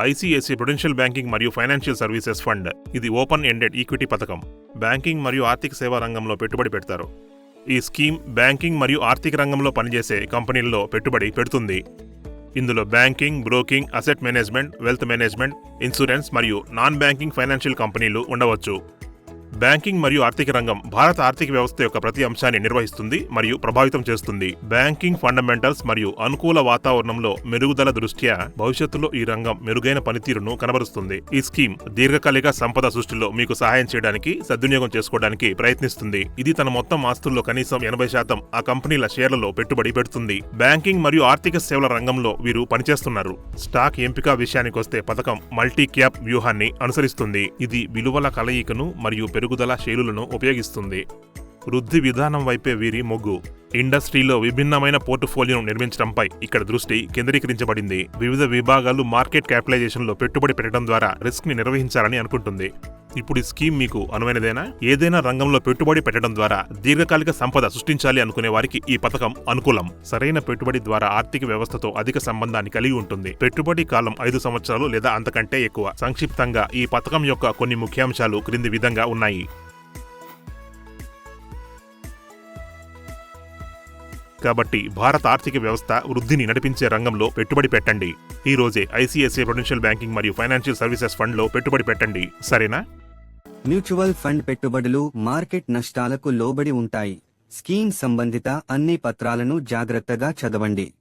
ICICI Prudential banking మరియు financial services fund ఇది open ended equity పథకం. బ్యాంకింగ్ మరియు ఆర్థిక సేవా రంగంలో పెట్టుబడి పెడతారు. ఈ స్కీమ్ బ్యాంకింగ్ మరియు ఆర్థిక రంగంలో పనిచేసే కంపెనీల్లో పెట్టుబడి పెడుతుంది. ఇందులో banking, broking, asset management, wealth management, insurance మరియు నాన్ బ్యాంకింగ్ ఫైనాన్షియల్ కంపెనీలు ఉండవచ్చు. బ్యాంకింగ్ మరియు ఆర్థిక రంగం భారత ఆర్థిక వ్యవస్థ యొక్క ప్రతి అంశాన్ని నిర్వహిస్తుంది మరియు ప్రభావితం చేస్తుంది. బ్యాంకింగ్ ఫండమెంటల్స్ మరియు అనుకూల వాతావరణంలో మెరుగుదల దృష్ట్యా భవిష్యత్తులో ఈ రంగం మెరుగైన పనితీరును కనబరుస్తుంది. ఈ స్కీమ్ దీర్ఘకాలిక సంపద సృష్టిలో మీకు సహాయం చేయడానికి, సద్వినియోగం చేసుకోవడానికి ప్రయత్నిస్తుంది. ఇది తన మొత్తం ఆస్తుల్లో కనీసం 80% ఆ కంపెనీల షేర్లలో పెట్టుబడి పెడుతుంది. బ్యాంకింగ్ మరియు ఆర్థిక సేవల రంగంలో వీరు పనిచేస్తున్నారు. స్టాక్ ఎంపిక విషయానికొస్తే పథకం మల్టీ క్యాప్ వ్యూహాన్ని అనుసరిస్తుంది. ఇది విలువల కలయికను మరియు పెరుగుదల శైలులను ఉపయోగిస్తుంది. వృద్ధి విధానం వైపే వీరి మొగ్గు. ఇండస్ట్రీలో విభిన్నమైన పోర్టుఫోలియోను నిర్మించడంపై ఇక్కడ దృష్టి కేంద్రీకరించబడింది. వివిధ విభాగాలు మార్కెట్ క్యాపిటలైజేషన్లో పెట్టుబడి పెట్టడం ద్వారా రిస్క్ ని నిర్వహించాలని అనుకుంటుంది. ఇప్పుడు ఈ స్కీమ్ మీకు అనువైనదేనా? ఏదైనా రంగంలో పెట్టుబడి పెట్టడం ద్వారా దీర్ఘకాలిక సంపద సృష్టించాలి అనుకునే వారికి ఈ పథకం అనుకూలం. సరైన పెట్టుబడి ద్వారా ఆర్థిక వ్యవస్థతో అధిక సంబంధాన్ని కలిగి ఉంటుంది. పెట్టుబడి కాలం 5 సంవత్సరాలు లేదా అంతకంటే ఎక్కువ. సంక్షిప్తంగా ఈ పథకం యొక్క కొన్ని ముఖ్యాంశాలు క్రింది విధంగా ఉన్నాయి. కాబట్టి భారత ఆర్థిక వ్యవస్థ వృద్ధిని నడిపించే రంగంలో పెట్టుబడి పెట్టండి. ఈ రోజే ఐసిఐసిఐ ప్రుడెన్షియల్ బ్యాంకింగ్ మరియు ఫైనాన్షియల్ సర్వీసెస్ ఫండ్ లో పెట్టుబడి పెట్టండి. సరేనా? మ్యూచువల్ ఫండ్ పెట్టుబడులు మార్కెట్ నష్టాలకు లోబడి ఉంటాయి. స్కీమ్ సంబంధిత అన్ని పత్రాలను జాగ్రత్తగా చదవండి.